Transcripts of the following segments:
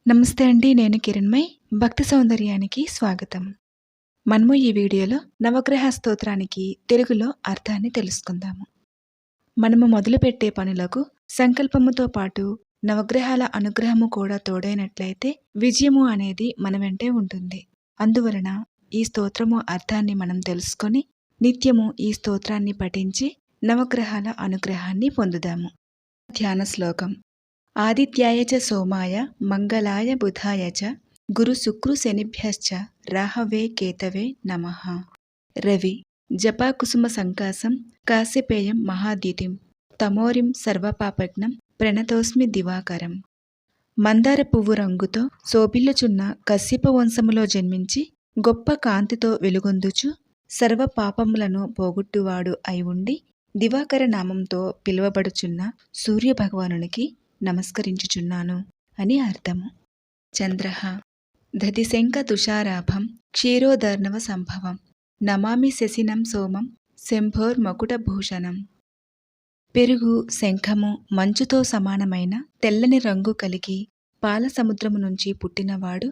నమస్తే అండి. నేను కిరణ్మయ్. భక్తి సౌందర్యానికి స్వాగతం. మనము ఈ వీడియోలో నవగ్రహ స్తోత్రానికి తెలుగులో అర్థాన్ని తెలుసుకుందాము. మనము మొదలుపెట్టే పనులకు సంకల్పముతో పాటు నవగ్రహాల అనుగ్రహము కూడా తోడైనట్లయితే విజయము అనేది మన వెంటే ఉంటుంది. అందువలన ఈ స్తోత్రము అర్థాన్ని మనం తెలుసుకొని నిత్యము ఈ స్తోత్రాన్ని పఠించి నవగ్రహాల అనుగ్రహాన్ని పొందుదాము. ధ్యాన శ్లోకం. ఆదిత్యాయ చ సోమాయ మంగళాయ బుధాయ చ గురు శుక్రు శనిభ్యశ్చ రాహవే కేతవే నమః. రవి. జపాకుసుమ సంకాసం కాశ్యపేయం మహాద్యుతిం తమోరిం సర్వపాపజ్ఞం ప్రణతోస్మి దివాకరం. మందార పువ్వు రంగుతో శోభిల్లుచున్న కశ్యప వంశములో జన్మించి గొప్ప కాంతితో వెలుగొందుచు సర్వ పాపములను పోగొట్టువాడు అయి ఉండి దివాకర నామంతో పిలువబడుచున్న సూర్యభగవానునికి నమస్కరించుచున్నాను అని అర్థము. చంద్రః. దధిశంఖ తుషారాభం క్షీరోదర్ణవ సంభవం నమామి శశినం సోమం శంభోర్మకుటభూషణం. పెరుగు, శంఖము, మంచుతో సమానమైన తెల్లని రంగు కలిగి పాల సముద్రము నుంచి పుట్టినవాడు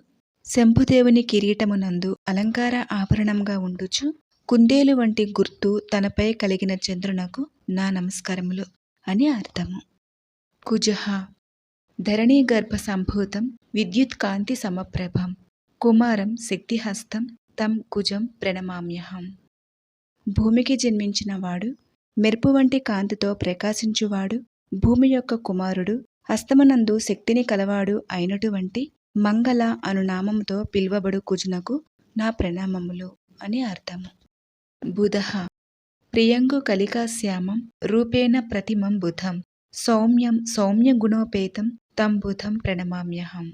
శంభుదేవుని కిరీటమునందు అలంకార ఆభరణంగా ఉండుచు కుందేలు వంటి గుర్తు తనపై కలిగిన చంద్రునకు నా నమస్కారములు అని అర్థము. కుజః. ధరణీగర్భ సంభూతం విద్యుత్ కాంతి సమప్రభం కుమారం శక్తిహస్తం తం కుజం ప్రణమామ్యహం. భూమికి జన్మించినవాడు మెరుపు వంటి కాంతితో ప్రకాశించువాడు భూమి యొక్క కుమారుడు హస్తమనందు శక్తిని కలవాడు అయినటువంటి మంగళ అను నామముతో పిలువబడు కుజునకు నా ప్రణామములు అని అర్థము. బుధః. ప్రియంగు కలికాశ్యామం రూపేణ ప్రతిమం బుధం సౌమ్యం సౌమ్యగుణోపేతం తం బుధం ప్రణమామ్యహం.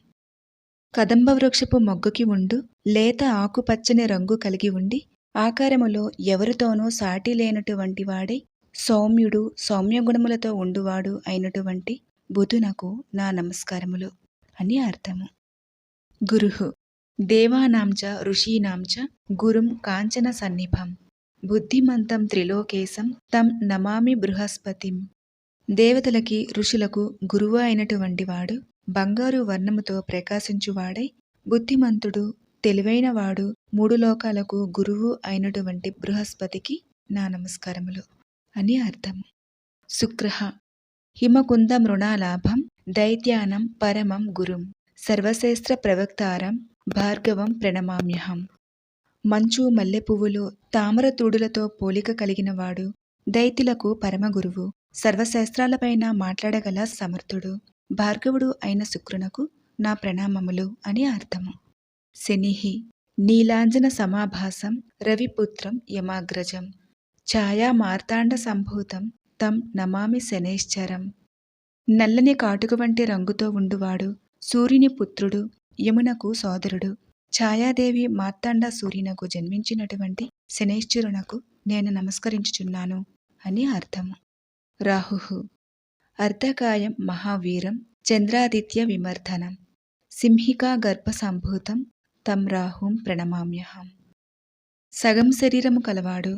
కదంబ వృక్షపు మొగ్గకి ఉండు లేత ఆకుపచ్చని రంగు కలిగి ఉండి ఆకారములో ఎవరితోనూ సాటి లేనటువంటి వాడే సౌమ్యుడు సౌమ్యగుణములతో ఉండువాడు అయినటువంటి బుధునకు నా నమస్కారములు అని అర్థము. గురుః. దేవానాంచ ఋషీనాంచ గురుం కాంచన సన్నిభం బుద్ధిమంతం త్రిలోకేశం తం నమామి బృహస్పతిం. దేవతలకి ఋషులకు గురువు అయినటువంటి వాడు బంగారు వర్ణముతో ప్రకాశించువాడై బుద్ధిమంతుడు తెలివైనవాడు మూడు లోకాలకు గురువు అయినటువంటి బృహస్పతికి నా నమస్కారములు అని అర్థము. శుక్రః. హిమకుంద మృణాలాభం దైత్యానం పరమం గురుం సర్వశ్రేష్ఠ ప్రవక్తారం భార్గవం ప్రణమామ్యహం. మంచు మల్లెపువ్వులు తామర తూడులతో పోలిక కలిగినవాడు దైత్యులకు పరమగురువు సర్వశాస్త్రాలపైన మాట్లాడగల సమర్థుడు భార్గవుడు అయిన శుక్రునకు నా ప్రణామములు అని అర్థము. శనిః. నీలాంజన సమాభాసం రవిపుత్రం యమాగ్రజం ఛాయా మార్తాండ సంభూతం తం నమామి శనైశ్చరం. నల్లని కాటుక వంటి రంగుతో ఉండువాడు సూర్యుని పుత్రుడు యమునకు సోదరుడు ఛాయాదేవి మార్తాండ సూర్యునకు జన్మించినటువంటి శనైశ్చరునకు నేను నమస్కరించుచున్నాను అని అర్థము. రాహుః. అర్ధకాయం మహావీరం చంద్రాదిత్య విమర్ధనం సింహికా గర్భ సంభూతం తం రాహుం ప్రణమామ్యహం. సగం శరీరము కలవాడు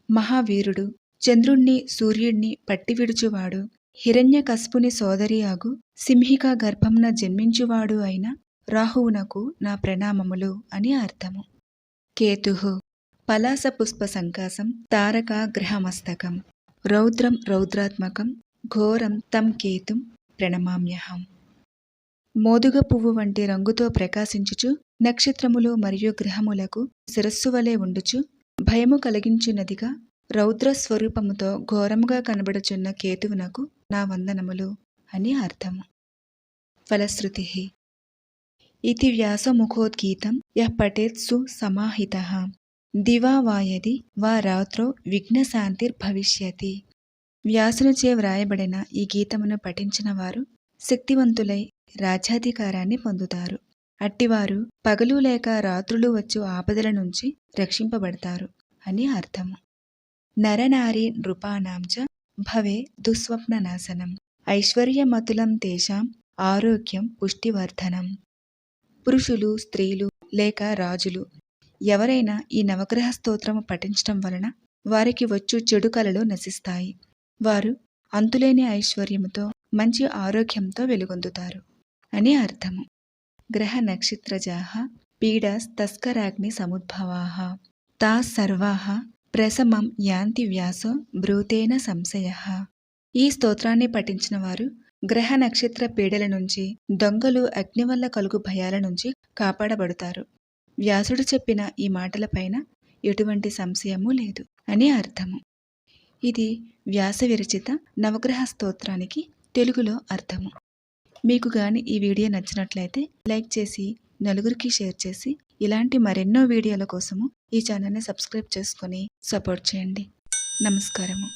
మహావీరుడు చంద్రుణ్ణి సూర్యుణ్ణి పట్టి విడుచువాడు హిరణ్యకశిపుని సోదరి అగు సింహికా గర్భంన జన్మించువాడు అయిన రాహువునకు నా ప్రణామములు అని అర్థము. కేతుః. పలాస పుష్ప సంకాసం తారకా గ్రహమస్తకం రౌద్రం రౌద్రాత్మకం ఘోరం తం కేతుం ప్రణమామ్యహం. మోదుగ పువ్వు వంటి రంగుతో ప్రకాశించుచు నక్షత్రములు మరియు గ్రహములకు శిరస్సు వలె ఉండుచు భయము కలిగించున్నదిగా రౌద్ర స్వరూపముతో ఘోరముగా కనబడుచున్న కేతువునకు నా వందనములు అని అర్థము. ఫలశ్రుతిః. ఇతి వ్యాసముఖోద్గీతం యః పఠేత్ సుసమాహితః దివా వాయది వా రాత్రో విఘ్నశాంతిర్భవిష్యతి. వ్యాసునిచే వ్రాయబడిన ఈ గీతమును పఠించిన వారు శక్తివంతులై రాజ్యాధికారాన్ని పొందుతారు. అట్టివారు పగలు లేక రాత్రులు వచ్చు ఆపదల నుంచి రక్షింపబడతారు అని అర్థము. నరనారీ నృపాణాంచ భవే దుస్వప్న నాశనం ఐశ్వర్యమతులం తేషాం ఆరోగ్యం పుష్టివర్ధనం. పురుషులు స్త్రీలు లేక రాజులు ఎవరైనా ఈ నవగ్రహ స్తోత్రము పఠించటం వలన వారికి వచ్చు చెడు కలలు నశిస్తాయి. వారు అంతులేని ఐశ్వర్యముతో మంచి ఆరోగ్యంతో వెలుగొందుతారు అని అర్థము. గ్రహ నక్షత్రజాః పీడాస్తస్కరాగ్ని సముద్భవాః తాః సర్వాః ప్రశమం యాంతి వ్యాసో బ్రూతేన సంశయః. ఈ స్తోత్రాన్ని పఠించిన వారు గ్రహ నక్షత్ర పీడల నుంచి, దొంగలు, అగ్ని వల్ల కలుగు భయాల నుంచి కాపాడబడతారు. వ్యాసుడు చెప్పిన ఈ మాటలపైన ఎటువంటి సంశయము లేదు అని అర్థము. ఇది వ్యాస విరచిత నవగ్రహ స్తోత్రానికి తెలుగులో అర్థము. మీకు గాని ఈ వీడియో నచ్చినట్లయితే లైక్ చేసి నలుగురికి షేర్ చేసి ఇలాంటి మరెన్నో వీడియోల కోసము ఈ ఛానల్ని సబ్స్క్రైబ్ చేసుకొని సపోర్ట్ చేయండి. నమస్కారము.